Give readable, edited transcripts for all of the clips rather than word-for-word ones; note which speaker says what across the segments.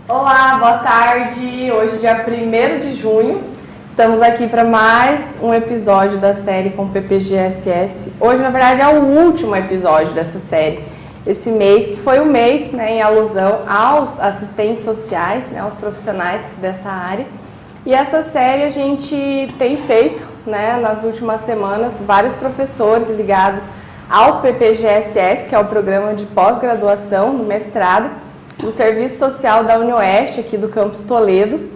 Speaker 1: Olá, boa tarde. Hoje, dia 1º de junho, estamos aqui para mais um episódio da série com o PPG-SS. Hoje, na verdade, é o último episódio dessa série. Esse mês, que foi o mês, em alusão aos assistentes sociais, aos profissionais dessa área. E essa série a gente tem feito, nas últimas semanas, vários professores ligados ao PPG-SS, que é o programa de pós-graduação no mestrado, do Serviço Social da UniOeste, aqui do Campus Toledo,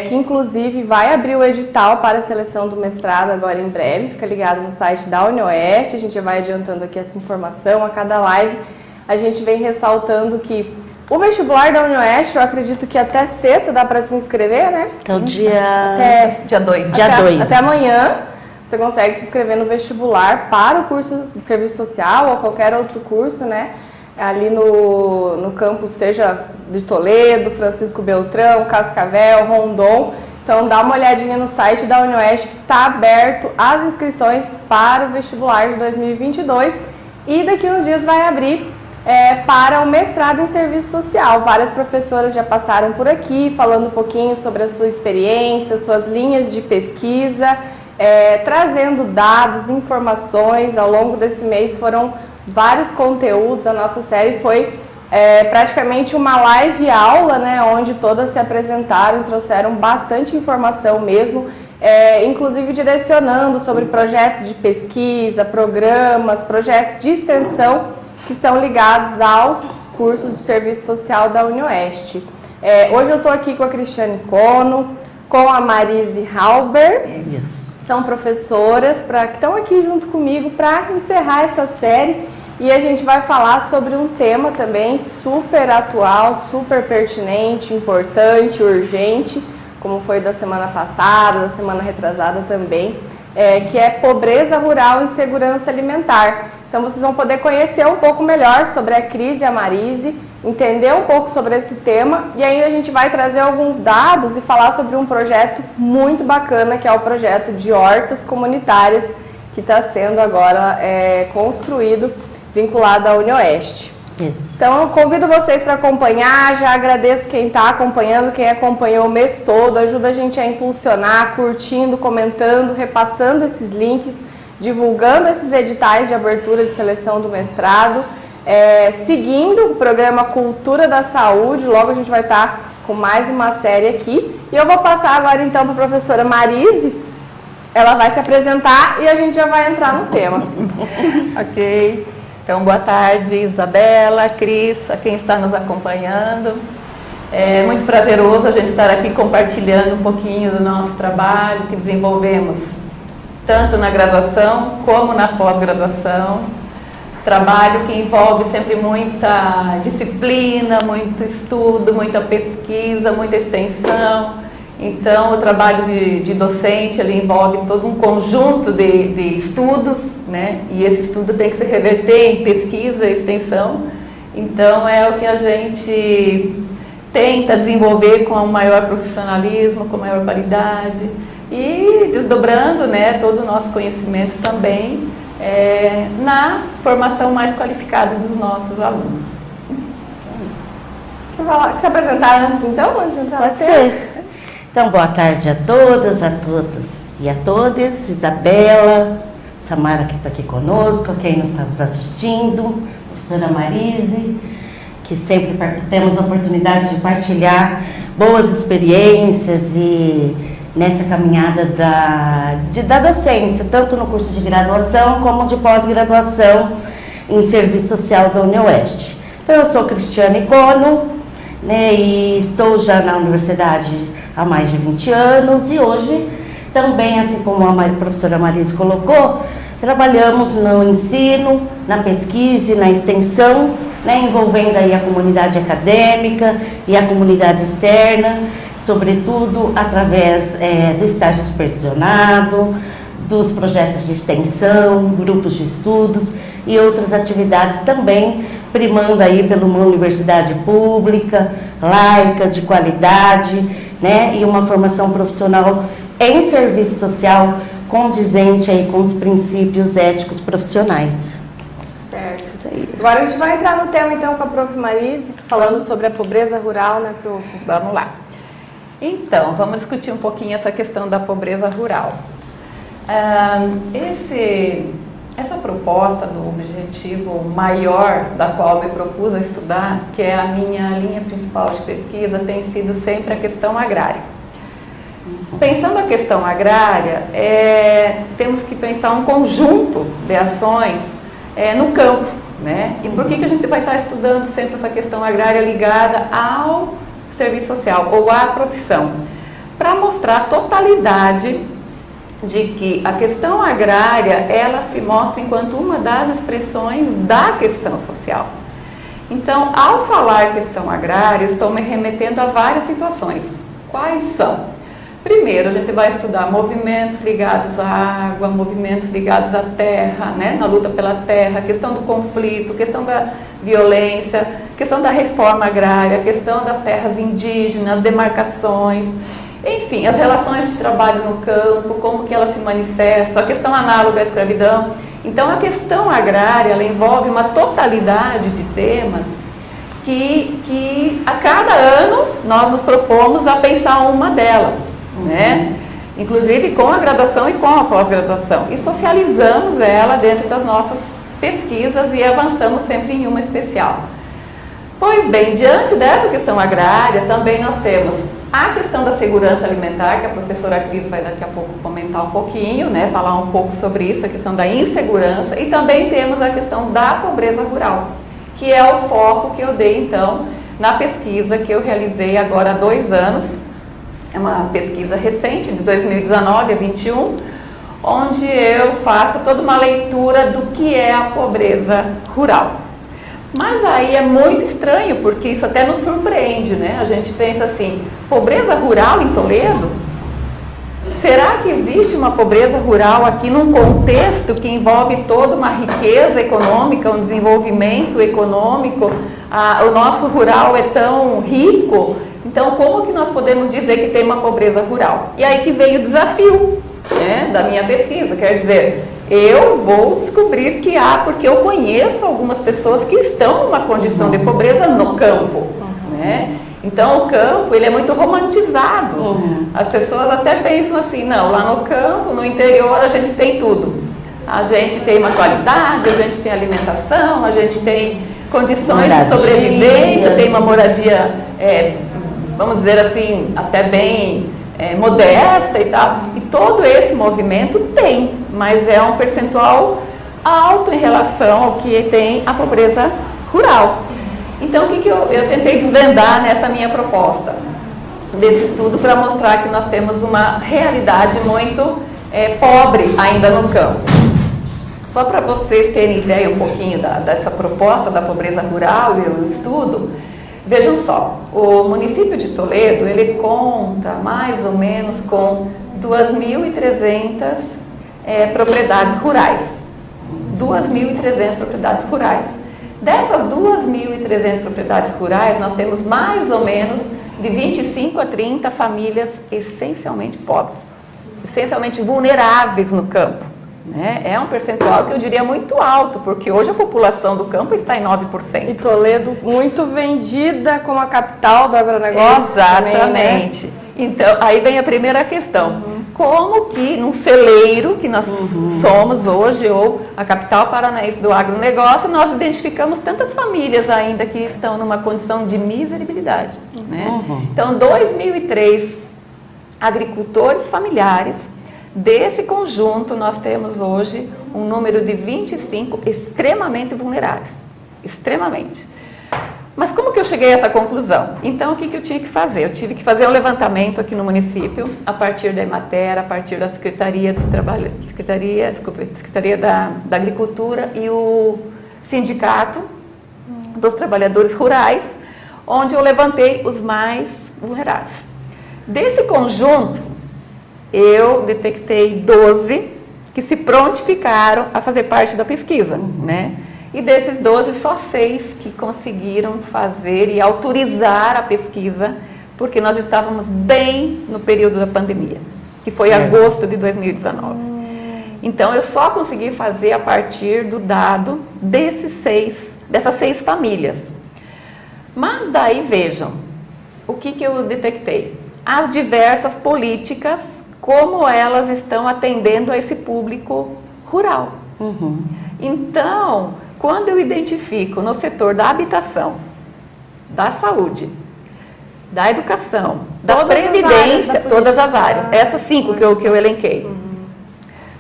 Speaker 1: que inclusive vai abrir o edital para a seleção do mestrado agora em breve. Fica ligado no site da UniOeste, a gente já vai adiantando aqui essa informação. A cada live a gente vem ressaltando que o vestibular da UniOeste, eu acredito que até sexta dá para se inscrever, né?
Speaker 2: Então, dia 2.
Speaker 1: Até amanhã você consegue se inscrever no vestibular para o curso de serviço social ou qualquer outro curso, ali no campus, seja de Toledo, Francisco Beltrão, Cascavel, Rondon. Então dá uma olhadinha no site da UniOeste, que está aberto as inscrições para o vestibular de 2022 e daqui uns dias vai abrir para o mestrado em serviço social. Várias professoras já passaram por aqui falando um pouquinho sobre a sua experiência, suas linhas de pesquisa, trazendo dados, informações. Ao longo desse mês foram vários conteúdos. A nossa série foi praticamente uma live aula, onde todas se apresentaram e trouxeram bastante informação mesmo, inclusive direcionando sobre projetos de pesquisa, programas, projetos de extensão que são ligados aos cursos de serviço social da UniOeste. Hoje eu estou aqui com a Cristiane Cono, com a Marise Halber.
Speaker 2: Isso.
Speaker 1: São professoras que estão aqui junto comigo para encerrar essa série, e a gente vai falar sobre um tema também super atual, super pertinente, importante, urgente, como foi da semana passada, da semana retrasada também, que é pobreza rural e insegurança alimentar. Então vocês vão poder conhecer um pouco melhor sobre a Cris e a Marise, entender um pouco sobre esse tema, e ainda a gente vai trazer alguns dados e falar sobre um projeto muito bacana, que é o projeto de hortas comunitárias, que está sendo agora construído, vinculado à UniOeste.
Speaker 2: Isso.
Speaker 1: Então eu convido vocês para acompanhar, já agradeço quem está acompanhando, quem acompanhou o mês todo, ajuda a gente a impulsionar, curtindo, comentando, repassando esses links, divulgando esses editais de abertura de seleção do mestrado, seguindo o programa Cultura da Saúde. Logo a gente vai estar com mais uma série aqui. E eu vou passar agora então para a professora Marise. Ela vai se apresentar e a gente já vai entrar no tema.
Speaker 3: Ok. Então, boa tarde, Isabela, Cris, a quem está nos acompanhando. É muito prazeroso a gente estar aqui compartilhando um pouquinho do nosso trabalho que desenvolvemos tanto na graduação como na pós-graduação. Trabalho que envolve sempre muita disciplina, muito estudo, muita pesquisa, muita extensão. Então, o trabalho de docente ele envolve todo um conjunto de estudos, e esse estudo tem que se reverter em pesquisa e extensão. Então, é o que a gente tenta desenvolver com um maior profissionalismo, com maior qualidade, e desdobrando todo o nosso conhecimento também na formação mais qualificada dos nossos alunos.
Speaker 1: Quer se apresentar antes, então? Antes de entrar no
Speaker 2: Pode
Speaker 1: tema?
Speaker 2: ser. Então, boa tarde a todas, a todos e a todas. Isabela, Samara que está aqui conosco, quem nos está nos assistindo, professora Marise, que sempre temos a oportunidade de partilhar boas experiências e nessa caminhada da docência, tanto no curso de graduação como de pós-graduação em serviço social da UniOeste. Então, eu sou Cristiane Cono, e estou já na universidade há mais de 20 anos e hoje também, assim como a professora Marise colocou, trabalhamos no ensino, na pesquisa e na extensão, envolvendo aí a comunidade acadêmica e a comunidade externa, sobretudo através do estágio supervisionado, dos projetos de extensão, grupos de estudos e outras atividades também, primando aí por uma universidade pública, laica, de qualidade, e uma formação profissional em serviço social condizente aí com os princípios éticos profissionais.
Speaker 1: Certo.
Speaker 2: Isso aí.
Speaker 1: Agora a gente vai entrar no tema então com a Prof. Marise, falando sobre a pobreza rural, né, Prof?
Speaker 3: Vamos lá. Então, vamos discutir um pouquinho essa questão da pobreza rural. Essa proposta do objetivo maior da qual me propus a estudar, que é a minha linha principal de pesquisa, tem sido sempre a questão agrária. Pensando a questão agrária, temos que pensar um conjunto de ações no campo, né? E por que a gente vai estar estudando sempre essa questão agrária ligada ao serviço social ou à profissão? Para mostrar a totalidade de que a questão agrária, ela se mostra enquanto uma das expressões da questão social. Então, ao falar questão agrária, estou me remetendo a várias situações. Quais são? Primeiro, a gente vai estudar movimentos ligados à água, movimentos ligados à terra, né? Na luta pela terra, questão do conflito, questão da violência, questão da reforma agrária, questão das terras indígenas, demarcações, enfim, as relações de trabalho no campo, como que elas se manifestam, a questão análoga à escravidão. Então, a questão agrária, ela envolve uma totalidade de temas que a cada ano nós nos propomos a pensar uma delas, né? Inclusive com a graduação e com a pós-graduação, e socializamos ela dentro das nossas pesquisas e avançamos sempre em uma especial. Pois bem, diante dessa questão agrária, também nós temos a questão da segurança alimentar, que a professora Cris vai daqui a pouco comentar um pouquinho, né, falar um pouco sobre isso, a questão da insegurança, e também temos a questão da pobreza rural, que é o foco que eu dei, então, na pesquisa que eu realizei agora há 2 anos, é uma pesquisa recente, de 2019 a 2021, onde eu faço toda uma leitura do que é a pobreza rural. Mas aí é muito estranho, porque isso até nos surpreende, né? A gente pensa assim, pobreza rural em Toledo? Será que existe uma pobreza rural aqui num contexto que envolve toda uma riqueza econômica, um desenvolvimento econômico? O nosso rural é tão rico, então como que nós podemos dizer que tem uma pobreza rural? E aí que veio o desafio, né, da minha pesquisa, quer dizer, eu vou descobrir que há, porque eu conheço algumas pessoas que estão numa condição de pobreza no campo, né? Então o campo, ele é muito romantizado. As pessoas até pensam assim, não, lá no campo, no interior, a gente tem tudo. A gente tem uma qualidade, a gente tem alimentação, a gente tem condições de sobrevivência, tem uma moradia, vamos dizer assim, até bem modesta e tal. E todo esse movimento tem, mas é um percentual alto em relação ao que tem a pobreza rural. Então, o que eu tentei desvendar nessa minha proposta desse estudo para mostrar que nós temos uma realidade muito pobre ainda no campo. Só para vocês terem ideia um pouquinho dessa proposta da pobreza rural e o estudo, vejam só, o município de Toledo, ele conta mais ou menos com 2.300 propriedades rurais. 2.300 propriedades rurais. Dessas 2.300 propriedades rurais, nós temos mais ou menos de 25 a 30 famílias essencialmente pobres, essencialmente vulneráveis no campo, né? É um percentual que eu diria muito alto, porque hoje a população do campo está em 9%.
Speaker 1: E Toledo muito vendida como a capital do agronegócio.
Speaker 3: Exatamente. Também, né? Então, aí vem a primeira questão. Como que num celeiro que nós somos hoje, ou a capital paranaense do agronegócio, nós identificamos tantas famílias ainda que estão numa condição de miserabilidade, né? Então, 2.003 agricultores familiares, desse conjunto nós temos hoje um número de 25 extremamente vulneráveis, extremamente. Mas como que eu cheguei a essa conclusão? Então, o que eu tinha que fazer? Eu tive que fazer um levantamento aqui no município, a partir da Emater, a partir da Secretaria da Agricultura e o Sindicato dos Trabalhadores Rurais, onde eu levantei os mais vulneráveis. Desse conjunto, eu detectei 12 que se prontificaram a fazer parte da pesquisa, né? E desses 12, só 6 que conseguiram fazer e autorizar a pesquisa, porque nós estávamos bem no período da pandemia, que foi agosto de 2019. Então, eu só consegui fazer a partir do dado dessas 6 famílias. Mas daí, vejam, o que eu detectei? As diversas políticas, como elas estão atendendo a esse público rural. Então, quando eu identifico no setor da habitação, da saúde, da educação, da previdência, todas as áreas, essas 5 que eu elenquei,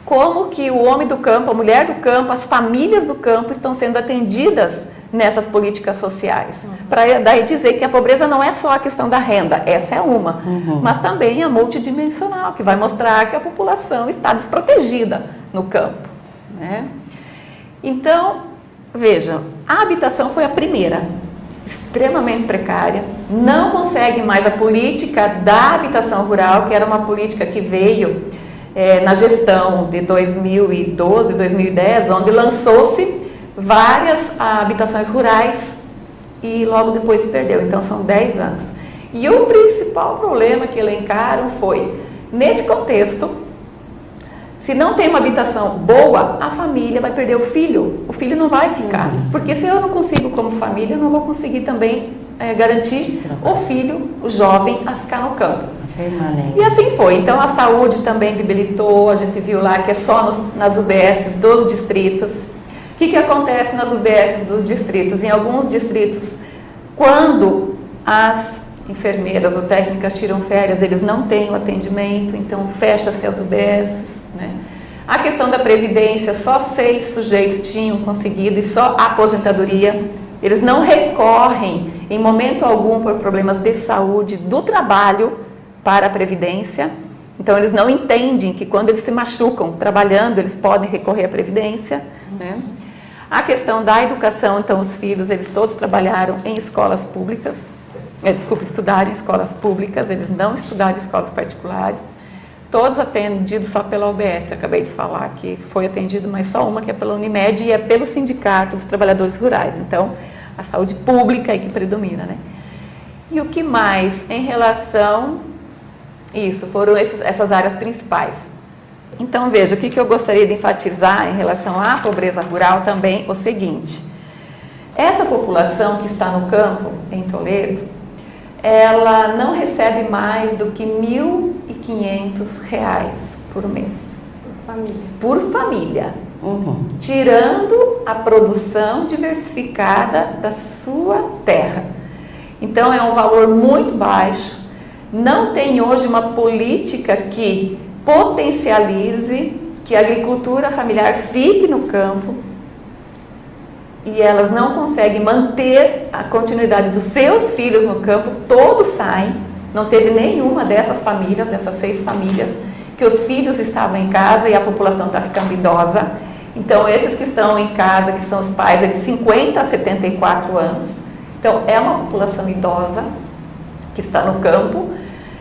Speaker 3: como que o homem do campo, a mulher do campo, as famílias do campo estão sendo atendidas nessas políticas sociais. Para daí dizer que a pobreza não é só a questão da renda, essa é uma, mas também a multidimensional, que vai mostrar que a população está desprotegida no campo, né? Então, vejam, a habitação foi a primeira, extremamente precária, não consegue mais a política da habitação rural, que era uma política que veio na gestão de 2012, 2010, onde lançou-se várias habitações rurais e logo depois se perdeu, então são 10 anos. E o principal problema que elencaram foi, nesse contexto, se não tem uma habitação boa, a família vai perder o filho não vai ficar, porque se eu não consigo como família, eu não vou conseguir também garantir o filho, o jovem, a ficar no campo. E assim foi. Então a saúde também debilitou, a gente viu lá que é só nas UBSs dos distritos. O que acontece nas UBSs dos distritos? Em alguns distritos, quando as enfermeiras ou técnicas tiram férias, eles não têm o atendimento, então fecha-se as UBSs, né? A questão da previdência, só 6 sujeitos tinham conseguido e só a aposentadoria. Eles não recorrem em momento algum por problemas de saúde do trabalho para a previdência. Então eles não entendem que quando eles se machucam trabalhando, eles podem recorrer à previdência, né? A questão da educação, então os filhos, eles todos trabalharam em escolas públicas, estudaram em escolas públicas, eles não estudaram em escolas particulares, todos atendidos só pela UBS, acabei de falar que foi atendido, mas só uma que é pela Unimed e é pelo Sindicato dos Trabalhadores Rurais, então a saúde pública é que predomina, né? E o que mais em relação, isso, foram essas áreas principais. Então veja, o que eu gostaria de enfatizar em relação à pobreza rural também, o seguinte, essa população que está no campo, em Toledo, ela não recebe mais do que R$ 1.500 por mês. Por família. Tirando a produção diversificada da sua terra. Então é um valor muito baixo. Não tem hoje uma política que potencialize que a agricultura familiar fique no campo, e elas não conseguem manter a continuidade dos seus filhos no campo, todos saem. Não teve nenhuma dessas famílias, dessas 6 famílias, que os filhos estavam em casa e a população está ficando idosa. Então, esses que estão em casa, que são os pais, é de 50 a 74 anos. Então, é uma população idosa que está no campo.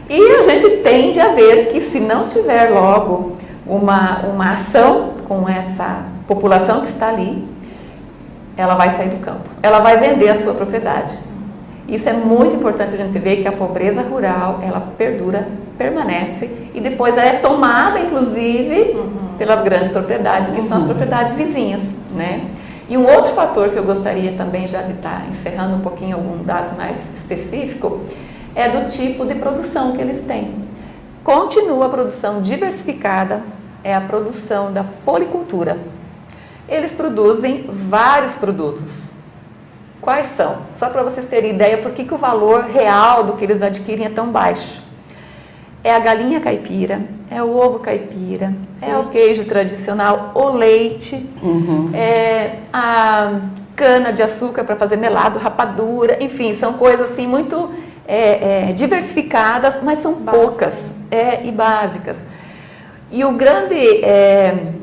Speaker 3: E a gente tende a ver que se não tiver logo uma ação com essa população que está ali, ela vai sair do campo, ela vai vender a sua propriedade. Isso é muito importante a gente ver, que a pobreza rural, ela perdura, permanece, e depois ela é tomada, inclusive, pelas grandes propriedades, que são as propriedades vizinhas, né? E um outro fator que eu gostaria também, já de estar encerrando um pouquinho algum dado mais específico, é do tipo de produção que eles têm. Continua a produção diversificada, é a produção da policultura. Eles produzem vários produtos. Quais são? Só para vocês terem ideia por que o valor real do que eles adquirem é tão baixo. É a galinha caipira, é o ovo caipira, é o queijo tradicional, o leite, é a cana de açúcar para fazer melado, rapadura, enfim, são coisas assim muito diversificadas, mas são poucas e básicas. E o grande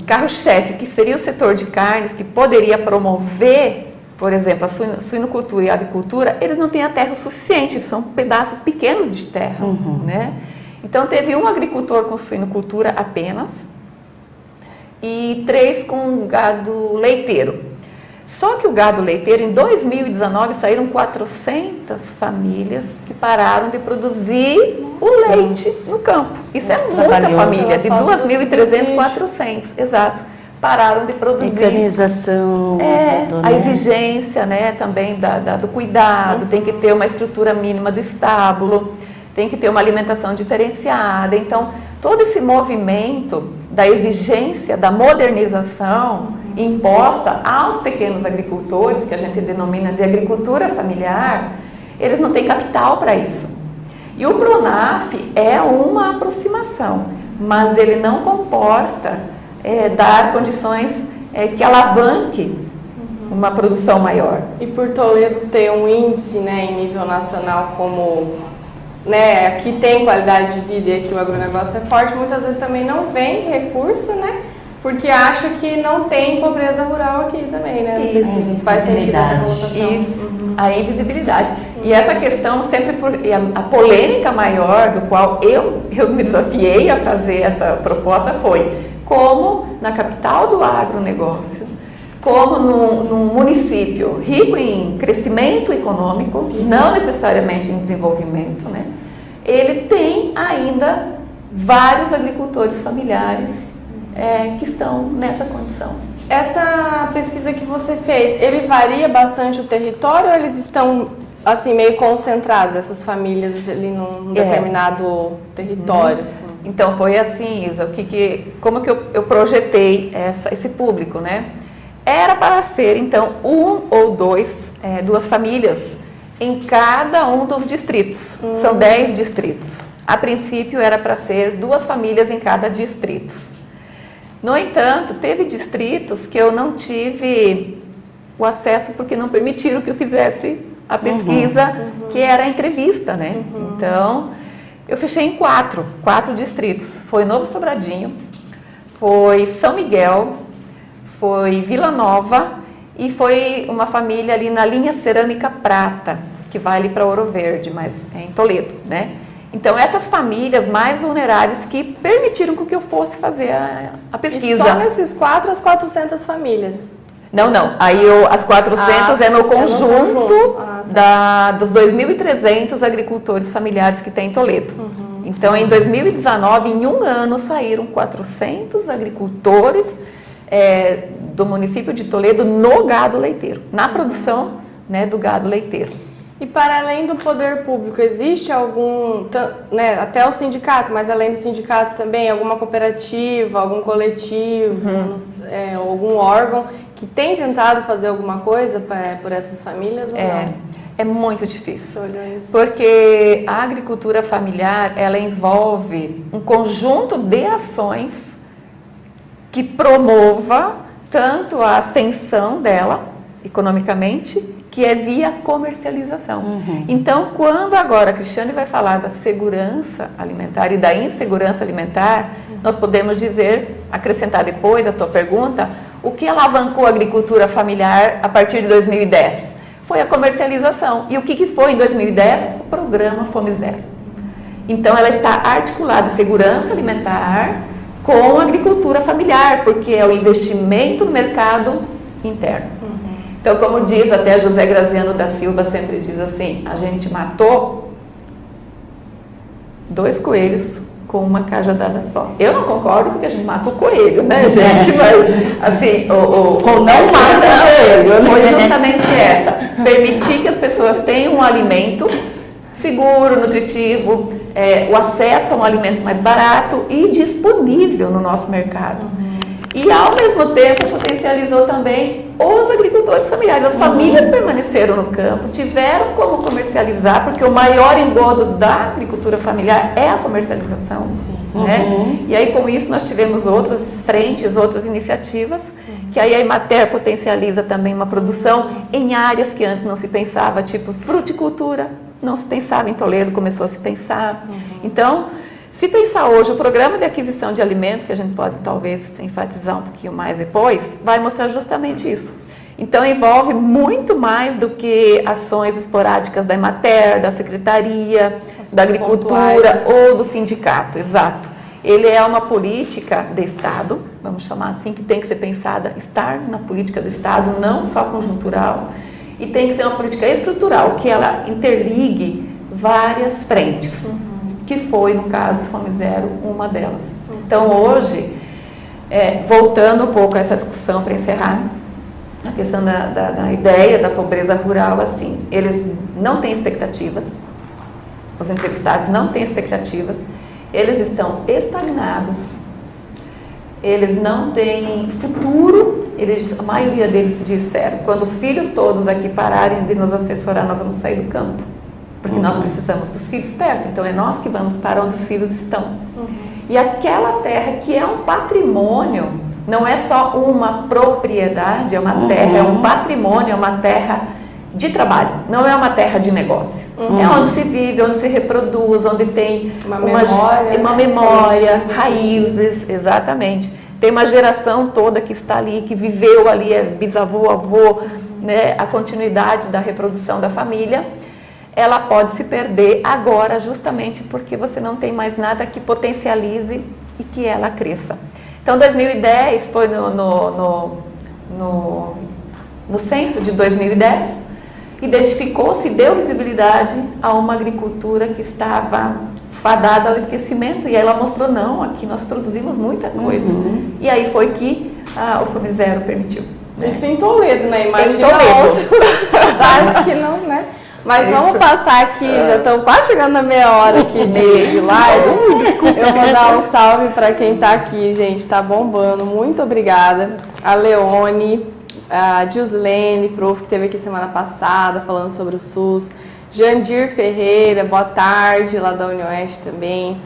Speaker 3: carro-chefe, que seria o setor de carnes, que poderia promover, por exemplo, a suinocultura e a avicultura, eles não têm a terra o suficiente, são pedaços pequenos de terra, né? Então, teve um agricultor com suinocultura apenas e 3 com gado leiteiro. Só que o gado leiteiro, em 2019, saíram 400 famílias que pararam de produzir o leite no campo. Isso é muita família, de 2.300, 400, exato. Pararam de produzir.
Speaker 2: Mecanização.
Speaker 3: A exigência, né, também do cuidado, tem que ter uma estrutura mínima do estábulo, tem que ter uma alimentação diferenciada. Então, todo esse movimento da exigência, da modernização imposta aos pequenos agricultores, que a gente denomina de agricultura familiar, eles não têm capital para isso. E o Pronaf é uma aproximação, mas ele não comporta dar condições que alavanque uma produção maior.
Speaker 1: E por Toledo ter um índice, né, em nível nacional como, né, aqui tem qualidade de vida e aqui o agronegócio é forte, muitas vezes também não vem recurso, né, porque acha que não tem pobreza rural aqui também, né? Não sei se faz sentido essa colocação.
Speaker 3: Isso, a invisibilidade. E essa questão sempre a polêmica maior do qual eu me desafiei a fazer essa proposta foi como na capital do agronegócio, como num município rico em crescimento econômico, não necessariamente em desenvolvimento, né? Ele tem ainda vários agricultores familiares que estão nessa condição.
Speaker 1: Essa pesquisa que você fez, ele varia bastante o território ou eles estão assim meio concentrados, essas famílias ali num determinado território? Assim?
Speaker 3: Então foi assim, Isa, como que eu projetei esse público, né? Era para ser então duas famílias em cada um dos distritos. São 10 distritos. A princípio era para ser 2 famílias em cada distrito. No entanto, teve distritos que eu não tive o acesso porque não permitiram que eu fizesse a pesquisa, que era a entrevista, né? Então, eu fechei em 4 distritos. Foi Novo Sobradinho, foi São Miguel, foi Vila Nova e foi uma família ali na linha Cerâmica Prata, que vai ali para Ouro Verde, mas é em Toledo, né? Então, essas famílias mais vulneráveis que permitiram que eu fosse fazer a pesquisa.
Speaker 1: E só nesses 4, as 400 famílias?
Speaker 3: Não. Aí as 400 é no conjunto dos 2.300 agricultores familiares que tem em Toledo. Então, em 2019, em um ano, saíram 400 agricultores do município de Toledo no gado leiteiro, na produção, né, do gado leiteiro.
Speaker 1: E para além do poder público, existe algum, né, até o sindicato, mas além do sindicato também, alguma cooperativa, algum coletivo, algum órgão que tem tentado fazer alguma coisa por essas famílias ou não?
Speaker 3: É muito difícil, porque a agricultura familiar, ela envolve um conjunto de ações que promova tanto a ascensão dela, economicamente, que é via comercialização. Então, quando agora a Cristiane vai falar da segurança alimentar e da insegurança alimentar, nós podemos dizer, acrescentar depois a tua pergunta, o que alavancou a agricultura familiar a partir de 2010? Foi a comercialização. E o que foi em 2010? O programa Fome Zero. Então, ela está articulada, segurança alimentar com a agricultura familiar, porque é o investimento no mercado interno. Então, como diz até José Graziano da Silva, sempre diz assim, a gente matou 2 coelhos com uma cajadada só. Eu não concordo porque a gente mata o coelho, né, gente? Mas, assim,
Speaker 2: não mata
Speaker 3: coelho. Foi justamente essa. Permitir que as pessoas tenham um alimento seguro, nutritivo, o acesso a um alimento mais barato e disponível no nosso mercado. E, ao mesmo tempo, potencializou também os agricultores familiares. As famílias permaneceram no campo, tiveram como comercializar, porque o maior engodo da agricultura familiar é a comercialização. Né? E aí, com isso, nós tivemos outras frentes, outras iniciativas, que aí a Emater potencializa também uma produção em áreas que antes não se pensava, tipo fruticultura, não se pensava em Toledo, começou a se pensar. Então, se pensar hoje, o programa de aquisição de alimentos, que a gente pode talvez enfatizar um pouquinho mais depois, vai mostrar justamente isso. Então, envolve muito mais do que ações esporádicas da Emater, da Secretaria, da Agricultura ou do sindicato, exato. ele é uma política de Estado, vamos chamar assim, que tem que ser pensada, estar na política do Estado, não só conjuntural, e tem que ser uma política estrutural, que ela interligue várias frentes, que foi, no caso do Fome Zero, uma delas. Então, hoje, voltando um pouco a essa discussão para encerrar, a questão da ideia da pobreza rural, assim, eles não têm expectativas, os entrevistados não têm expectativas, eles estão estagnados, eles não têm futuro, a maioria deles disseram, quando os filhos todos aqui pararem de nos assessorar, nós vamos sair do campo, porque nós precisamos dos filhos perto, então é nós que vamos para onde os filhos estão. E aquela terra que é um patrimônio, não é só uma propriedade, é uma terra, é um patrimônio, é uma terra de trabalho, não é uma terra de negócio. É onde se vive, onde se reproduz, onde tem uma memória, raízes, exatamente. Tem uma geração toda que está ali, que viveu ali, é bisavô, avô, né, a continuidade da reprodução da família. Ela pode se perder agora justamente porque você não tem mais nada que potencialize e que ela cresça. Então, 2010 foi no censo de 2010, identificou-se, deu visibilidade a uma agricultura que estava fadada ao esquecimento, e aí ela mostrou, não, aqui nós produzimos muita coisa. E aí foi que o Fome Zero permitiu. Né?
Speaker 1: Isso em Toledo, né? Imagina
Speaker 3: em Toledo.
Speaker 1: outras cidades que não, né? Mas vamos passar aqui, já estamos quase chegando na meia hora aqui de live. Desculpa, eu vou mandar um salve para quem está aqui, gente, está bombando. Muito obrigada. A Leone, a Gilslene, prof, que esteve aqui semana passada falando sobre o SUS. Jandir Ferreira, boa tarde, lá da Unioeste também.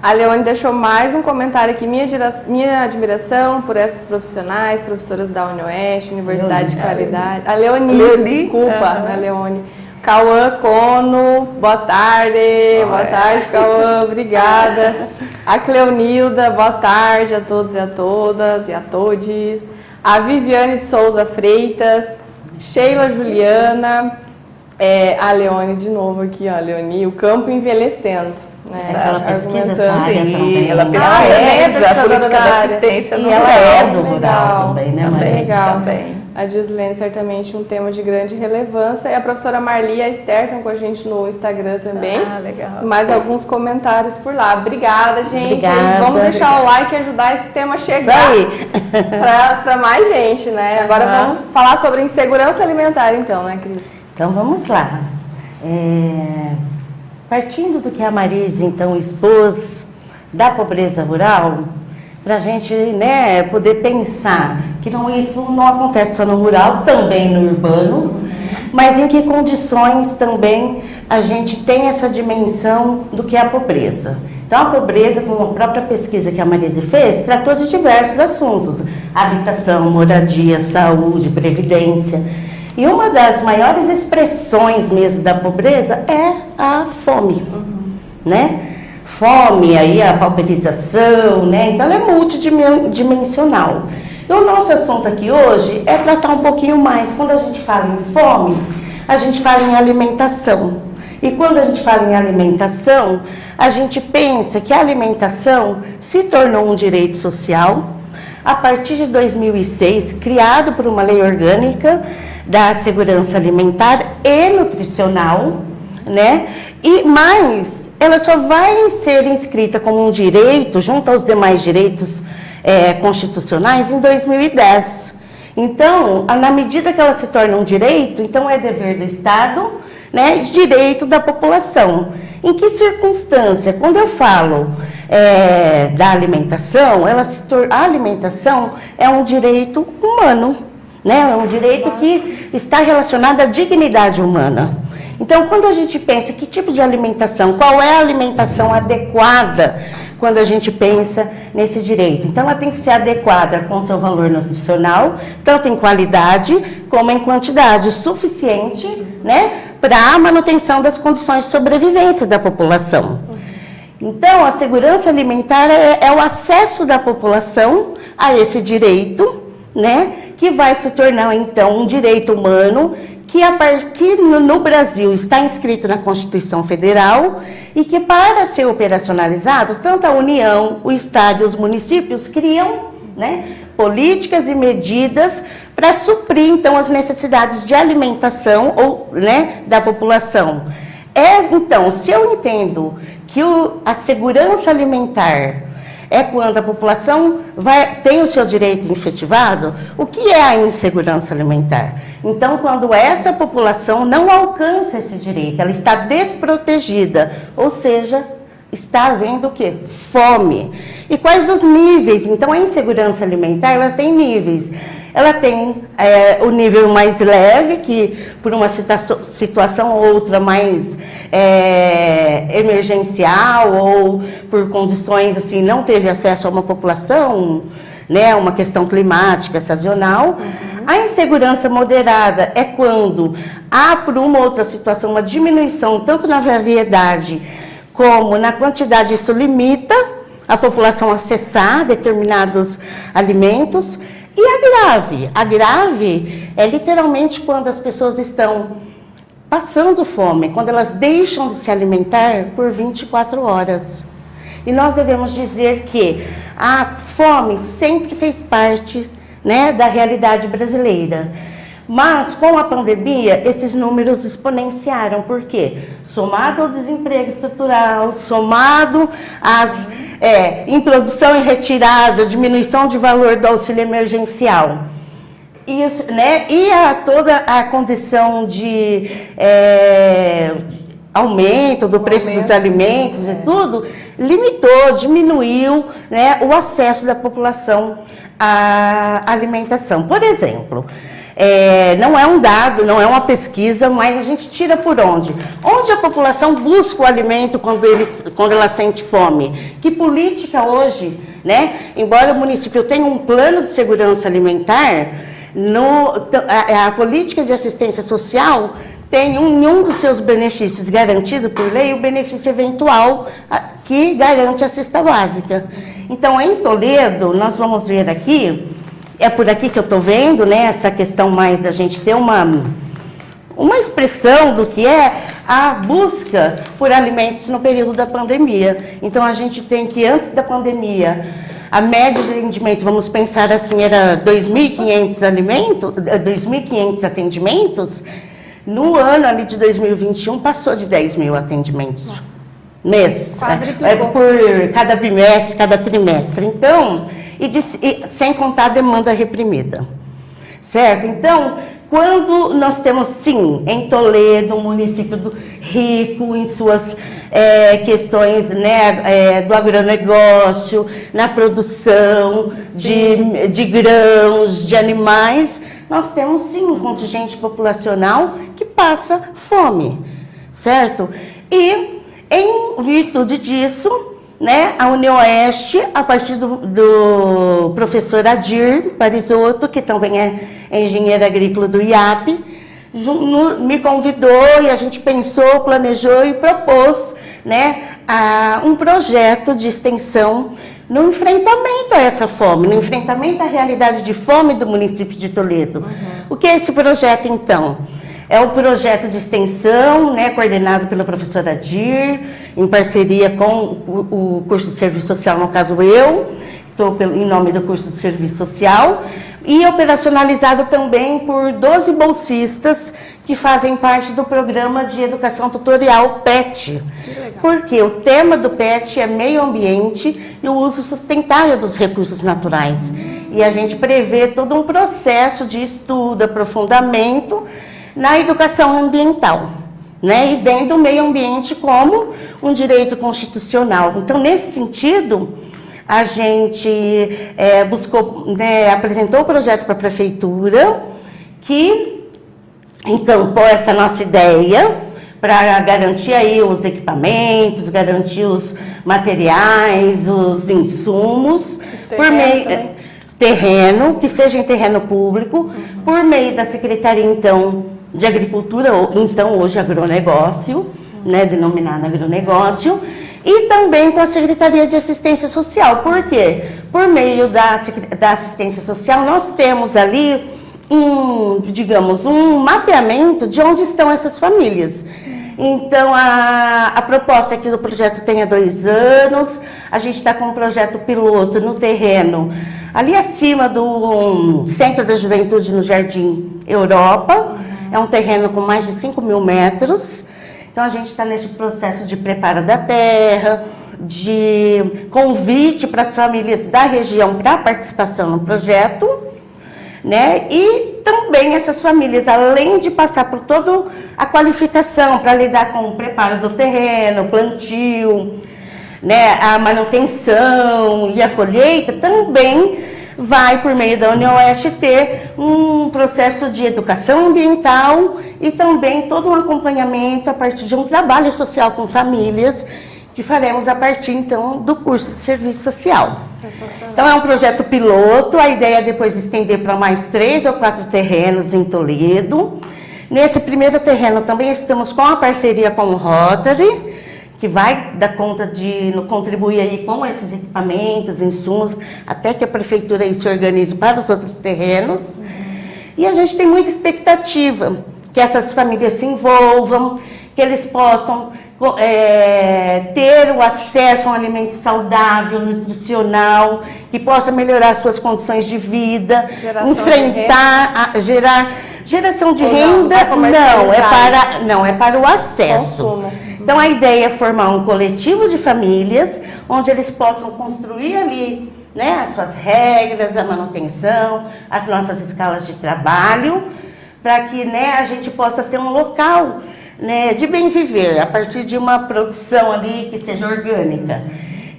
Speaker 1: A Leone deixou mais um comentário aqui, minha admiração por essas profissionais, professoras da Unioeste, Universidade de Qualidade. A Leoni, desculpa, né, Leone. Cauã Cono, boa tarde. Boa tarde, Cauã, obrigada. A Cleonilda, boa tarde a todos e a todas e a todes. A Viviane de Souza Freitas, Sheila Juliana, a Leone de novo aqui, ó, Leoni, o campo envelhecendo. Né?
Speaker 2: Ela pesquisa essa área também.
Speaker 3: Ela pesquisa a política da assistência
Speaker 2: e
Speaker 3: no
Speaker 2: ela
Speaker 3: rural.
Speaker 2: é do rural também, né, Maria?
Speaker 1: Legal.
Speaker 3: Também.
Speaker 1: A Gislene, certamente um tema de grande relevância. E a professora Marli e a Esther estão com a gente no Instagram também.
Speaker 3: Ah, legal.
Speaker 1: Mais alguns comentários por lá. Obrigada, gente.
Speaker 2: Obrigada,
Speaker 1: Vamos deixar o like e ajudar esse tema a chegar para mais gente, né? Agora vamos falar sobre insegurança alimentar, então, né, Cris?
Speaker 2: Então, vamos lá. Partindo do que a Marise, então, expôs da pobreza rural, para a gente, né, poder pensar que isso não acontece só no rural, também no urbano, mas em que condições também a gente tem essa dimensão do que é a pobreza. Então, a pobreza, com a própria pesquisa que a Marise fez, tratou de diversos assuntos: habitação, moradia, saúde, previdência. E uma das maiores expressões mesmo da pobreza é a fome, né? Fome, aí a pauperização, né? Então ela é multidimensional. E o nosso assunto aqui hoje é tratar um pouquinho mais. Quando a gente fala em fome, a gente fala em alimentação. E quando a gente fala em alimentação, a gente pensa que a alimentação se tornou um direito social a partir de 2006, criado por uma lei orgânica da segurança alimentar e nutricional, né? Mas ela só vai ser inscrita como um direito, junto aos demais direitos constitucionais, em 2010. Então, na medida que ela se torna um direito, então é dever do Estado, né, direito da população. Em que circunstância? Quando eu falo da alimentação, a alimentação é um direito humano, né? É um direito que está relacionado à dignidade humana. Então, quando a gente pensa que tipo de alimentação, qual é a alimentação adequada quando a gente pensa nesse direito? Então, ela tem que ser adequada com seu valor nutricional, tanto em qualidade como em quantidade, suficiente, né, para a manutenção das condições de sobrevivência da população. Então, a segurança alimentar é o acesso da população a esse direito, né, que vai se tornar, então, um direito humano que no Brasil está inscrito na Constituição Federal e que, para ser operacionalizado, tanto a União, o Estado e os municípios criam, né, políticas e medidas para suprir, então, as necessidades de alimentação né, da população. Então, se eu entendo que a segurança alimentar é quando a população tem o seu direito efetivado, o que é a insegurança alimentar? Então, quando essa população não alcança esse direito, ela está desprotegida, ou seja, está havendo o quê? Fome. E quais os níveis? Então, a insegurança alimentar, ela tem níveis. Ela tem o nível mais leve, que por uma situação ou outra mais emergencial ou por condições assim, não teve acesso a uma população, né, uma questão climática, sazonal. A insegurança moderada é quando há, por uma ou outra situação, uma diminuição tanto na variedade como na quantidade. Isso limita a população a acessar determinados alimentos. E a grave é literalmente quando as pessoas estão passando fome, quando elas deixam de se alimentar por 24 horas. E nós devemos dizer que a fome sempre fez parte, né, da realidade brasileira. Mas, com a pandemia, esses números exponenciaram. Por quê? Somado ao desemprego estrutural, somado às introdução e retirada, diminuição de valor do auxílio emergencial. Isso, né? E toda a condição de aumento do preço dos alimentos e tudo, limitou, diminuiu, né, o acesso da população à alimentação. Por exemplo, não é um dado, não é uma pesquisa, mas a gente tira por onde? Onde a população busca o alimento quando ela sente fome? Que política hoje, né? Embora o município tenha um plano de segurança alimentar, a política de assistência social tem em um dos seus benefícios garantido por lei o benefício eventual que garante a cesta básica. Então, em Toledo, nós vamos ver aqui, é por aqui que eu estou vendo, né, essa questão mais da gente ter uma expressão do que é a busca por alimentos no período da pandemia. Então, a gente tem que, antes da pandemia, a média de atendimento, vamos pensar assim, era 2.500 atendimentos. No ano ali de 2021, passou de 10 mil atendimentos. Nossa. Mês. Por cada bimestre, cada trimestre. Então, sem contar a demanda reprimida. Certo? Então, quando nós temos, sim, em Toledo, um município rico em suas questões, né, do agronegócio, na produção de grãos, de animais, nós temos, sim, um contingente populacional que passa fome, certo? E, em virtude disso, né, a União Oeste, a partir do professor Adir Parisotto, que também é engenheiro agrícola do IAP, me convidou e a gente pensou, planejou e propôs, né, um projeto de extensão no enfrentamento a essa fome, no enfrentamento à realidade de fome do município de Toledo. O que é esse projeto, então? É um projeto de extensão, né, coordenado pela professora Adir, em parceria com o curso de Serviço Social, no caso eu, estou em nome do curso de Serviço Social, e operacionalizado também por 12 bolsistas que fazem parte do programa de educação tutorial PET. Porque o tema do PET é meio ambiente e o uso sustentável dos recursos naturais. E a gente prevê todo um processo de estudo, aprofundamento na educação ambiental, né? E vendo o meio ambiente como um direito constitucional. Então, nesse sentido, a gente buscou, né, apresentou o projeto para a prefeitura, que encampou essa nossa ideia para garantir aí os equipamentos, garantir os materiais, os insumos, por meio terreno, que seja em terreno público, por meio da Secretaria, então, de Agricultura, ou então hoje agronegócio, né, denominado agronegócio, e também com a Secretaria de Assistência Social. Por quê? Por meio da assistência social, nós temos ali digamos, um mapeamento de onde estão essas famílias. Então, a proposta é que o projeto tenha 2 anos, a gente está com um projeto piloto no terreno, ali acima do Centro da Juventude no Jardim Europa, é um terreno com mais de 5.000 metros, então a gente está nesse processo de preparo da terra, de convite para as famílias da região para participação no projeto, né? E também essas famílias, além de passar por toda a qualificação para lidar com o preparo do terreno, plantio, né? A manutenção e a colheita, também vai, por meio da União Oeste, ter um processo de educação ambiental e também todo um acompanhamento a partir de um trabalho social com famílias, que faremos a partir, então, do curso de serviço social. Então, é um projeto piloto, a ideia é depois estender para mais 3 ou 4 terrenos em Toledo. Nesse primeiro terreno também estamos com a parceria com o Rotary, que vai dar conta de contribuir aí com esses equipamentos, insumos, até que a prefeitura aí se organize para os outros terrenos. E a gente tem muita expectativa que essas famílias se envolvam, que eles possam ter o acesso a um alimento saudável, nutricional, que possa melhorar suas condições de vida, geração de renda, não, é para o acesso.
Speaker 1: Consumo.
Speaker 2: Então a ideia é formar um coletivo de famílias, onde eles possam construir ali, né, as suas regras, a manutenção, as nossas escalas de trabalho, para que, né, a gente possa ter um local, né, de bem viver, a partir de uma produção ali que seja orgânica.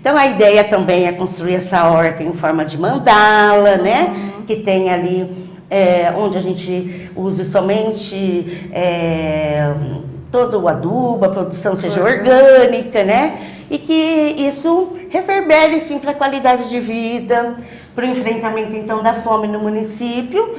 Speaker 2: Então, a ideia também é construir essa horta em forma de mandala, né, que tem ali, onde a gente use somente todo o adubo, a produção seja orgânica, né, e que isso reverbere, sim, para a qualidade de vida, para o enfrentamento, então, da fome no município,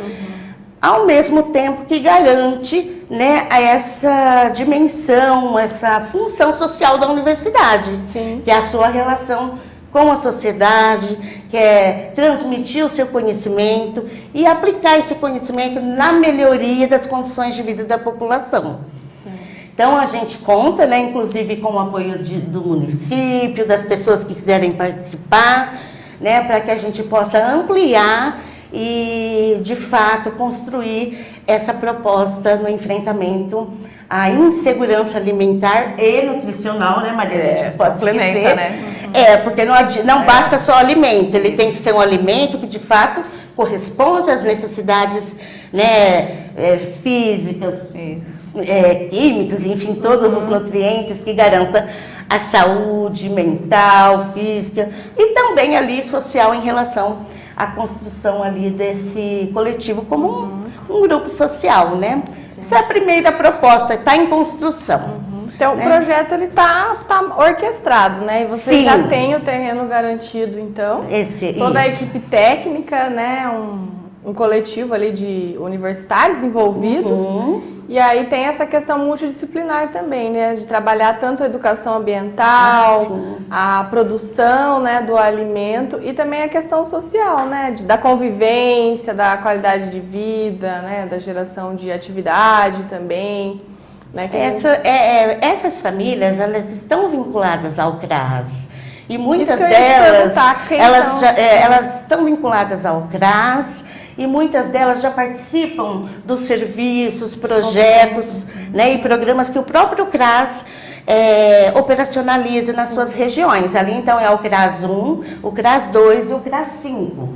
Speaker 2: ao mesmo tempo que garante, né, essa dimensão, essa função social da universidade,
Speaker 1: Sim.
Speaker 2: que é a sua relação com a sociedade, que é transmitir o seu conhecimento e aplicar esse conhecimento na melhoria das condições de vida da população.
Speaker 1: Sim.
Speaker 2: Então, a gente conta, né, inclusive com o apoio do município, das pessoas que quiserem participar, né, para que a gente possa ampliar e, de fato, construir essa proposta no enfrentamento à insegurança alimentar e nutricional, né, Maria? A gente pode esquecer,
Speaker 3: né?
Speaker 2: Porque não basta só o alimento, ele tem que ser um alimento que, de fato, corresponde às necessidades, né, físicas, químicas, enfim, todos os nutrientes que garantam a saúde mental, física e também ali social em relação a construção ali desse coletivo como um grupo social, né? Sim. Essa é a primeira proposta, está em construção.
Speaker 1: Então, né? O projeto ele tá orquestrado, né? E você
Speaker 2: Sim.
Speaker 1: já tem o terreno garantido, então. Toda a equipe técnica, né? Um coletivo ali de universitários envolvidos. E aí tem essa questão multidisciplinar também, né? De trabalhar tanto a educação ambiental, a produção, né, do alimento e também a questão social, né? Da convivência, da qualidade de vida, né? Da geração de atividade também. Né?
Speaker 2: Essas famílias, elas estão vinculadas ao CRAS. E muitas
Speaker 1: Isso que
Speaker 2: delas,
Speaker 1: elas
Speaker 2: elas estão vinculadas ao CRAS. E muitas delas já participam dos serviços, projetos, né, e programas que o próprio CRAS operacionaliza nas suas regiões. Ali, então, é o CRAS 1, o CRAS 2 e o CRAS 5.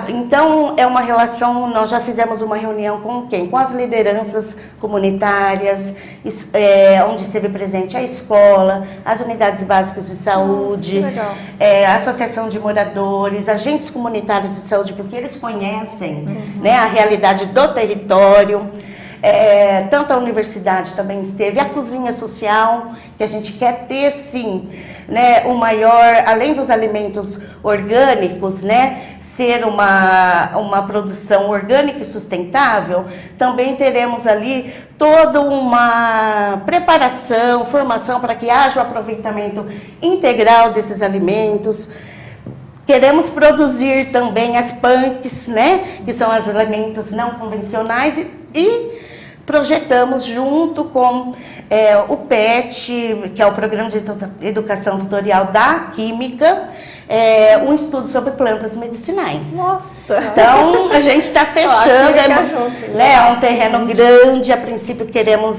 Speaker 2: Então, é uma relação, nós já fizemos uma reunião com quem? Com as lideranças comunitárias, onde esteve presente a escola, as unidades básicas de saúde, a associação de moradores, agentes comunitários de saúde, porque eles conhecem, né, a realidade do território. Tanto a universidade também esteve, a cozinha social, que a gente quer ter, sim, né, o maior, além dos alimentos orgânicos, né, ser uma produção orgânica e sustentável, também teremos ali toda uma preparação, formação para que haja o aproveitamento integral desses alimentos, Queremos produzir também as punks, né? Que são os alimentos não convencionais e projetamos junto com o PET, que é o Programa de Educação Tutorial da Química, um estudo sobre plantas medicinais.
Speaker 1: Nossa!
Speaker 2: Então, a gente está fechando, é um terreno grande, a princípio queremos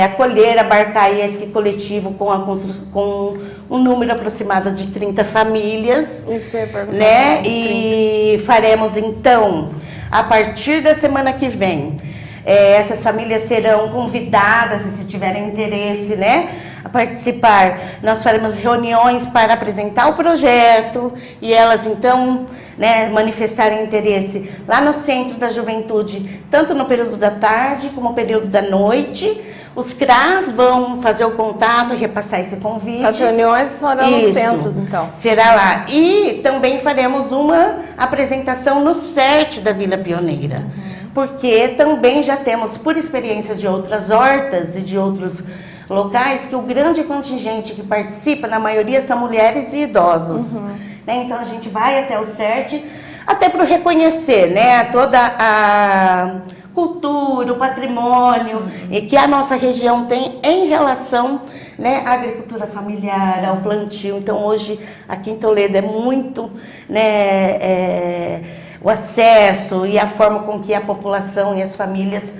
Speaker 2: acolher, abarcar esse coletivo com um número aproximado de 30 famílias.
Speaker 1: Isso que eu ia perguntar.
Speaker 2: Né? E faremos então, a partir da semana que vem, essas famílias serão convidadas, se tiverem interesse, né, a participar. Nós faremos reuniões para apresentar o projeto e elas então, né, manifestarem interesse lá no Centro da Juventude, tanto no período da tarde como no período da noite. Os CRAs vão fazer o contato e repassar esse convite.
Speaker 1: As reuniões serão nos centros, então.
Speaker 2: Será lá. E também faremos uma apresentação no CERT da Vila Pioneira. Porque também já temos, por experiência de outras hortas e de outros locais, que o grande contingente que participa, na maioria, são mulheres e idosos. Né? Então, a gente vai até o CERT, até para reconhecer, né, toda a cultura, o patrimônio que a nossa região tem em relação, né, à agricultura familiar, ao plantio. Então, hoje, aqui em Toledo é muito, né, o acesso e a forma com que a população e as famílias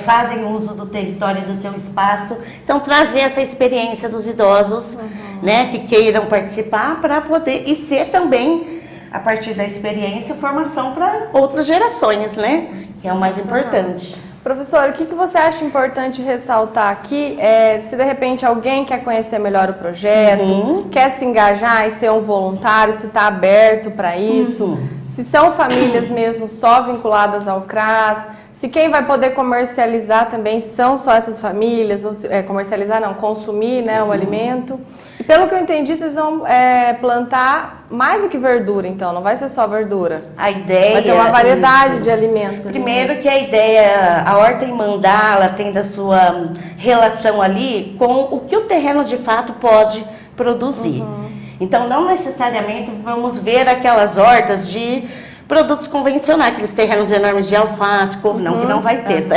Speaker 2: fazem uso do território e do seu espaço. Então, trazer essa experiência dos idosos, né, que queiram participar para poder, e ser também, a partir da experiência, formação para outras gerações, né? Que é o mais importante.
Speaker 1: Professora, o que você acha importante ressaltar aqui? Se de repente alguém quer conhecer melhor o projeto, quer se engajar e ser um voluntário, se está aberto para isso, se são famílias mesmo só vinculadas ao CRAS, se quem vai poder comercializar também são só essas famílias, ou comercializar não, consumir, né, o alimento. E pelo que eu entendi, vocês vão plantar mais do que verdura, então, não vai ser só verdura.
Speaker 2: A ideia...
Speaker 1: Vai ter uma variedade de alimentos.
Speaker 2: Primeiro que a ideia, a horta em mandala tem da sua relação ali com o que o terreno de fato pode produzir. Então, não necessariamente vamos ver aquelas hortas de produtos convencionais, aqueles terrenos enormes de alface, couve, não, que não vai ter, tá?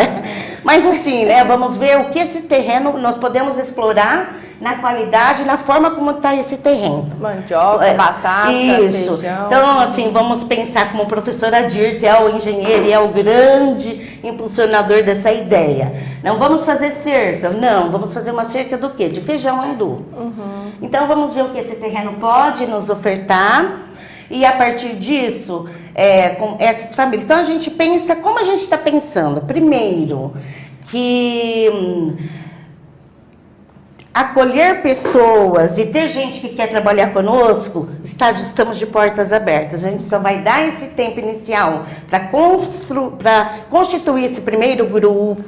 Speaker 2: Mas assim, né, vamos ver o que esse terreno nós podemos explorar na qualidade, na forma como está esse terreno.
Speaker 1: Mandioca, batata,
Speaker 2: isso.
Speaker 1: feijão.
Speaker 2: Então, assim, vamos pensar como o professor Adir, que é o engenheiro e é o grande impulsionador dessa ideia. Não vamos fazer cerca, não, vamos fazer uma cerca do quê? De feijão andu. Então, vamos ver o que esse terreno pode nos ofertar e, a partir disso, com essas famílias. Então, a gente pensa, como a gente está pensando? Primeiro, que acolher pessoas e ter gente que quer trabalhar conosco, estamos de portas abertas. A gente só vai dar esse tempo inicial para constituir esse primeiro grupo,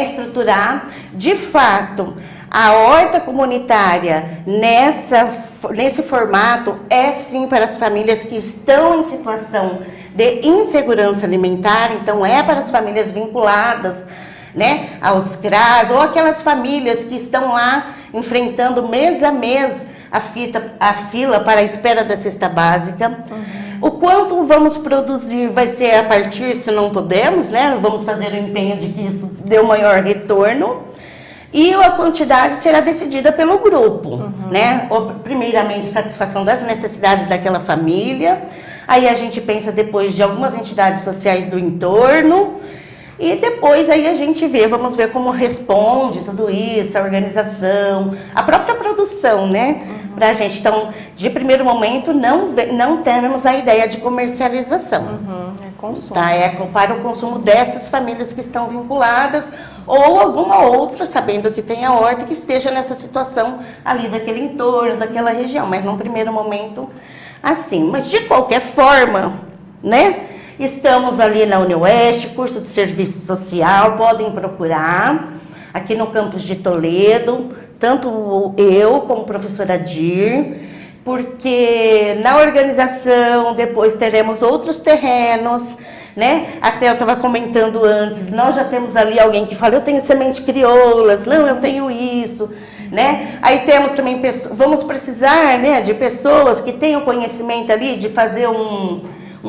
Speaker 2: estruturar. De fato, a horta comunitária nesse formato é sim para as famílias que estão em situação de insegurança alimentar, então é para as famílias vinculadas, né, aos CRAS, ou aquelas famílias que estão lá enfrentando mês a mês a fila para a espera da cesta básica. O quanto vamos produzir vai ser a partir, se não podemos, né, vamos fazer o empenho de que isso dê um maior retorno, e a quantidade será decidida pelo grupo, né, primeiramente satisfação das necessidades daquela família, aí a gente pensa depois de algumas entidades sociais do entorno. E depois aí a gente vamos ver como responde tudo isso, a organização, a própria produção, né? Pra gente. Então, de primeiro momento, não temos a ideia de comercialização.
Speaker 1: É consumo.
Speaker 2: Tá? É para o consumo dessas famílias que estão vinculadas, ou alguma outra, sabendo que tem a horta, que esteja nessa situação ali daquele entorno, daquela região. Mas num primeiro momento, assim. Mas de qualquer forma, né? Estamos ali na UniOeste, curso de serviço social, podem procurar, aqui no campus de Toledo, tanto eu como a professora Adir, porque na organização depois teremos outros terrenos, né? Até eu estava comentando antes, nós já temos ali alguém que fala, eu tenho semente crioulas, não, eu tenho isso. né? Aí temos também, vamos precisar, né, de pessoas que tenham conhecimento ali de fazer um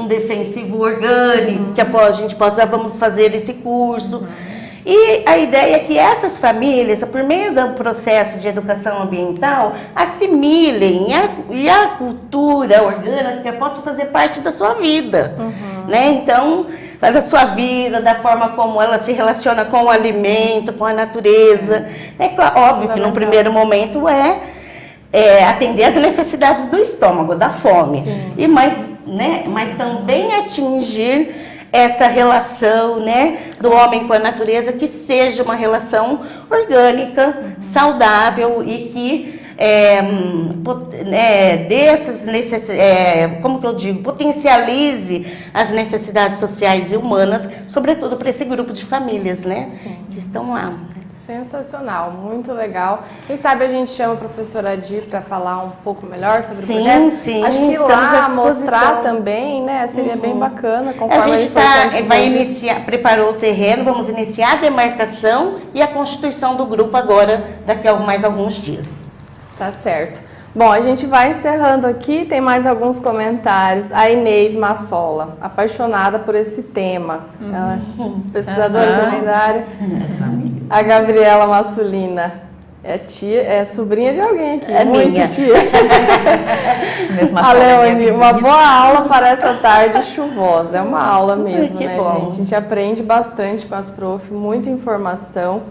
Speaker 2: defensivo orgânico, que após a gente vamos fazer esse curso. E a ideia é que essas famílias, por meio do processo de educação ambiental, assimilem e a cultura orgânica possa fazer parte da sua vida, né? Então, faz a sua vida, da forma como ela se relaciona com o alimento, com a natureza. É óbvio que no primeiro momento atender as necessidades do estômago, da fome. Mas também atingir essa relação, né, do homem com a natureza, que seja uma relação orgânica, saudável e que potencialize as necessidades sociais e humanas, sobretudo para esse grupo de famílias, né, que estão lá.
Speaker 1: Sensacional, muito legal. Quem sabe a gente chama a professora Adir para falar um pouco melhor sobre o projeto?
Speaker 2: Sim,
Speaker 1: acho que lá mostrar também, né, seria bem bacana.
Speaker 2: Conforme a gente vai iniciar, preparou o terreno, vamos iniciar a demarcação e a constituição do grupo agora, daqui a mais alguns dias. Tá
Speaker 1: certo. Bom, a gente vai encerrando aqui, tem mais alguns comentários. A Inês Massola, apaixonada por esse tema. Ela é pesquisadora também da área. A Gabriela Massulina, é sobrinha de alguém aqui.
Speaker 2: É muito minha.
Speaker 1: Tia. A Leone, uma boa aula para essa tarde chuvosa. É uma aula mesmo, né,
Speaker 2: bom.
Speaker 1: gente? A gente aprende bastante com as prof, muita informação,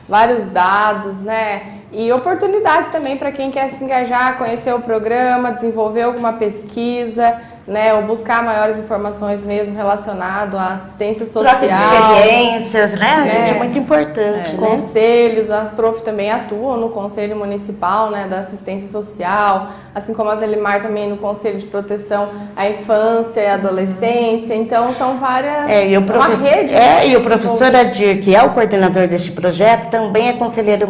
Speaker 1: vários dados, né? E oportunidades também para quem quer se engajar, conhecer o programa, desenvolver alguma pesquisa, né, ou buscar maiores informações mesmo relacionado à assistência social.
Speaker 2: Experiências, né? Gente, é muito importante. Né?
Speaker 1: Conselhos, as prof também atuam no Conselho Municipal, né, da Assistência Social, assim como a Zelimar também no Conselho de Proteção à Infância e Adolescência. Então, são várias...
Speaker 2: e o professor Adir, que é o coordenador deste projeto, também é conselheiro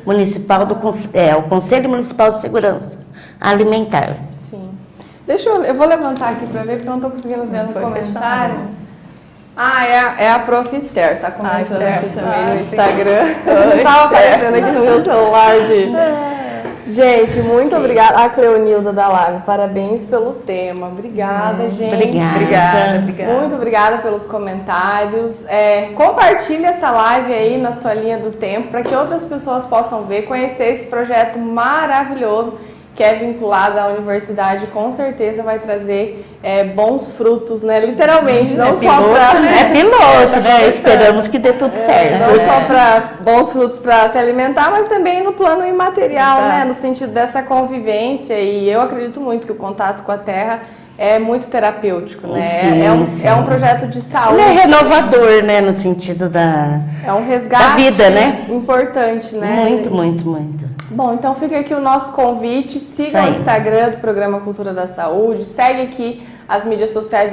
Speaker 2: municipal o Conselho Municipal de Segurança Alimentar.
Speaker 1: Sim. Eu vou levantar aqui para ver, porque eu não estou conseguindo ver no comentário. É a prof. Esther, está comentando aqui também no Instagram. Estava aparecendo aqui no meu celular. Gente, muito obrigada. A Cleonilda da Lago, parabéns pelo tema. Obrigada, gente.
Speaker 2: Obrigada.
Speaker 1: Muito obrigada pelos comentários. Compartilhe essa live aí na sua linha do tempo, para que outras pessoas possam ver, conhecer esse projeto maravilhoso, que é vinculada à universidade, com certeza vai trazer bons frutos, né? Literalmente, não só para...
Speaker 2: É piloto, né? Esperamos que dê tudo certo.
Speaker 1: Não só para bons frutos para se alimentar, mas também no plano imaterial, né? No sentido dessa convivência. E eu acredito muito que o contato com a terra é muito terapêutico, né?
Speaker 2: Sim,
Speaker 1: é um projeto de saúde.
Speaker 2: Ele é renovador, né? No sentido da...
Speaker 1: É um resgate
Speaker 2: da vida, né?
Speaker 1: Importante, né?
Speaker 2: Muito.
Speaker 1: Bom, então fica aqui o nosso convite, siga o Instagram do Programa Cultura da Saúde, segue aqui as mídias sociais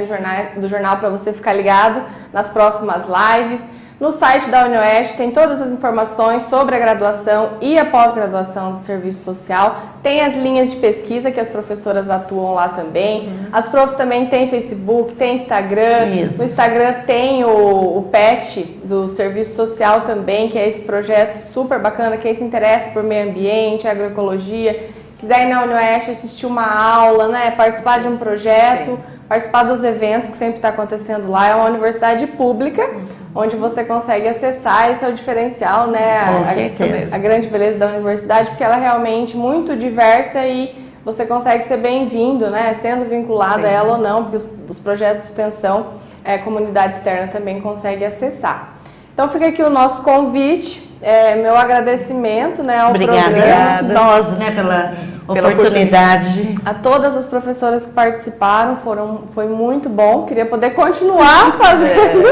Speaker 1: do jornal para você ficar ligado nas próximas lives. No site da UniOeste tem todas as informações sobre a graduação e a pós-graduação do serviço social. Tem as linhas de pesquisa que as professoras atuam lá também. As profs também têm Facebook, tem Instagram.
Speaker 2: Isso.
Speaker 1: No Instagram tem o PET do serviço social também, que é esse projeto super bacana. Quem se interessa por meio ambiente, agroecologia, quiser ir na UniOeste assistir uma aula, né, participar de um projeto, participar dos eventos que sempre está acontecendo lá. É uma universidade pública, onde você consegue acessar, esse é o diferencial, né? A grande beleza da universidade, porque ela é realmente muito diversa e você consegue ser bem-vindo, né? Sendo vinculado a ela ou não, porque os projetos de extensão, a comunidade externa também consegue acessar. Então fica aqui o nosso convite, meu agradecimento, né, ao programa.
Speaker 2: Obrigada. Nós, né, pela oportunidade.
Speaker 1: A todas as professoras que participaram, foi muito bom. Queria poder continuar fazendo.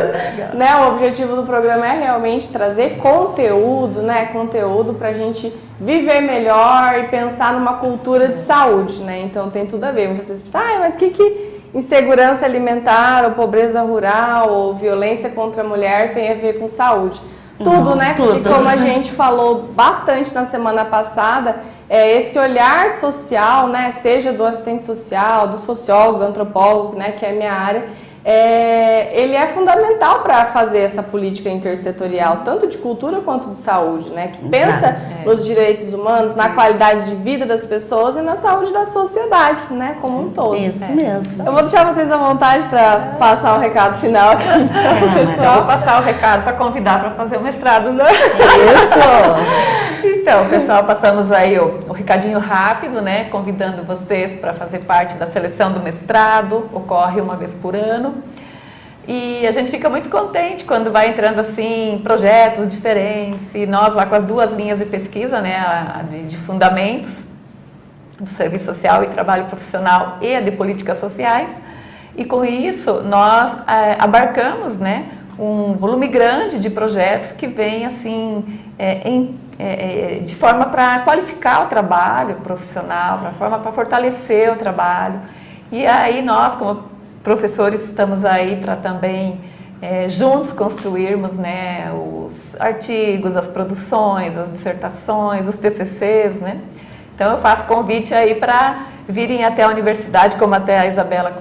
Speaker 1: Né? O objetivo do programa é realmente trazer conteúdo, né? Conteúdo para a gente viver melhor e pensar numa cultura de saúde, né? Então tem tudo a ver. Muitas vezes pensam, mas que insegurança alimentar, ou pobreza rural, ou violência contra a mulher tem a ver com saúde? Tudo, né? Porque como a gente falou bastante na semana passada, esse olhar social, né? Seja do assistente social, do sociólogo, do antropólogo, né? Que é a minha área, ele é fundamental para fazer essa política intersetorial, tanto de cultura quanto de saúde, né? Que pensa nos direitos humanos, na qualidade de vida das pessoas e na saúde da sociedade, né? Como um todo.
Speaker 2: Isso mesmo.
Speaker 1: Eu vou deixar vocês à vontade para passar o recado final aqui, então, pessoal.
Speaker 3: Eu vou passar o recado para convidar para fazer o mestrado, né?
Speaker 2: Isso!
Speaker 3: Então, pessoal, passamos aí o recadinho rápido, né? Convidando vocês para fazer parte da seleção do mestrado, ocorre uma vez por ano. E a gente fica muito contente quando vai entrando assim projetos diferentes. E nós lá com as 2 linhas de pesquisa, né? A de fundamentos do serviço social e trabalho profissional e a de políticas sociais. E com isso nós abarcamos, né? Um volume grande de projetos que vem assim de forma para qualificar o trabalho profissional, para fortalecer o trabalho. E aí nós, como professores, estamos aí para também juntos construirmos, né, os artigos, as produções, as dissertações, os TCCs, né? Então eu faço convite aí para virem até a universidade, como até a Isabela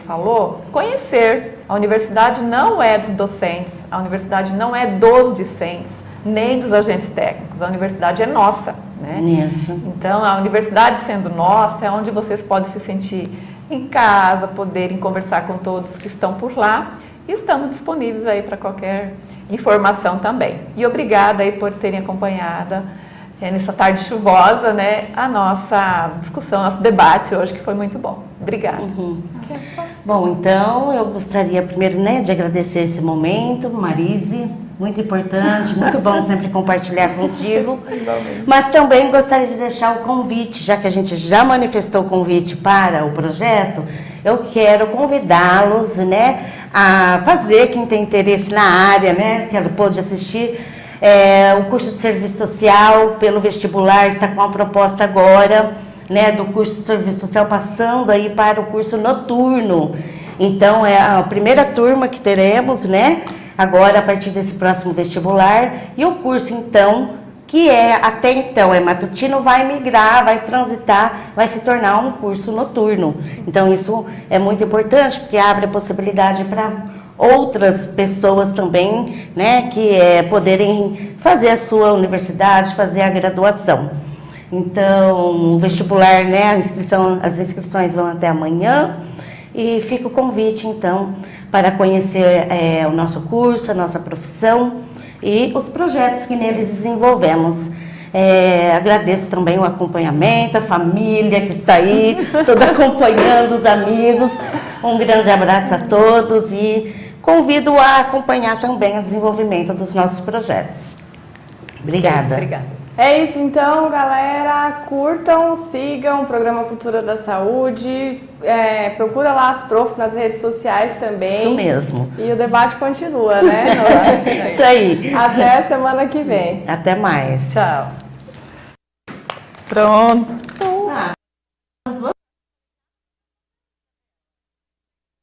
Speaker 3: falou, conhecer. A universidade não é dos docentes, a universidade não é dos discentes, nem dos agentes técnicos, a universidade é nossa, né?
Speaker 2: Isso.
Speaker 3: Então, a universidade sendo nossa, é onde vocês podem se sentir em casa, poderem conversar com todos que estão por lá, e estamos disponíveis aí para qualquer informação também. E obrigada aí por terem acompanhado nessa tarde chuvosa, né, a nossa discussão, nosso debate hoje, que foi muito bom. Obrigada.
Speaker 2: Bom, então eu gostaria primeiro, né, de agradecer esse momento, Marise, muito importante, muito bom sempre compartilhar contigo. Mas também gostaria de deixar o convite, já que a gente já manifestou o convite para o projeto, eu quero convidá-los, né, a fazer, quem tem interesse na área, né, que pôde assistir, o curso de serviço social pelo vestibular está com a proposta agora, né, do curso de serviço social passando aí para o curso noturno. Então é a primeira turma que teremos, né, agora a partir desse próximo vestibular, e o curso então, que até então é matutino, vai migrar, vai transitar, vai se tornar um curso noturno. Então isso é muito importante, porque abre a possibilidade para outras pessoas também, né, que poderem fazer a sua universidade, fazer a graduação. Então, o vestibular, né, as inscrições vão até amanhã, e fica o convite, então, para conhecer o nosso curso, a nossa profissão e os projetos que neles desenvolvemos. Agradeço também o acompanhamento, a família que está aí, toda acompanhando, os amigos. Um grande abraço a todos e convido a acompanhar também o desenvolvimento dos nossos projetos. Obrigada.
Speaker 3: Obrigada.
Speaker 1: É isso então, galera. Curtam, sigam o Programa Cultura da Saúde. Procura lá as profs nas redes sociais também.
Speaker 2: Isso mesmo.
Speaker 1: E o debate continua, né?
Speaker 2: Isso aí.
Speaker 1: Até a semana que vem.
Speaker 2: Até mais.
Speaker 3: Tchau. Pronto.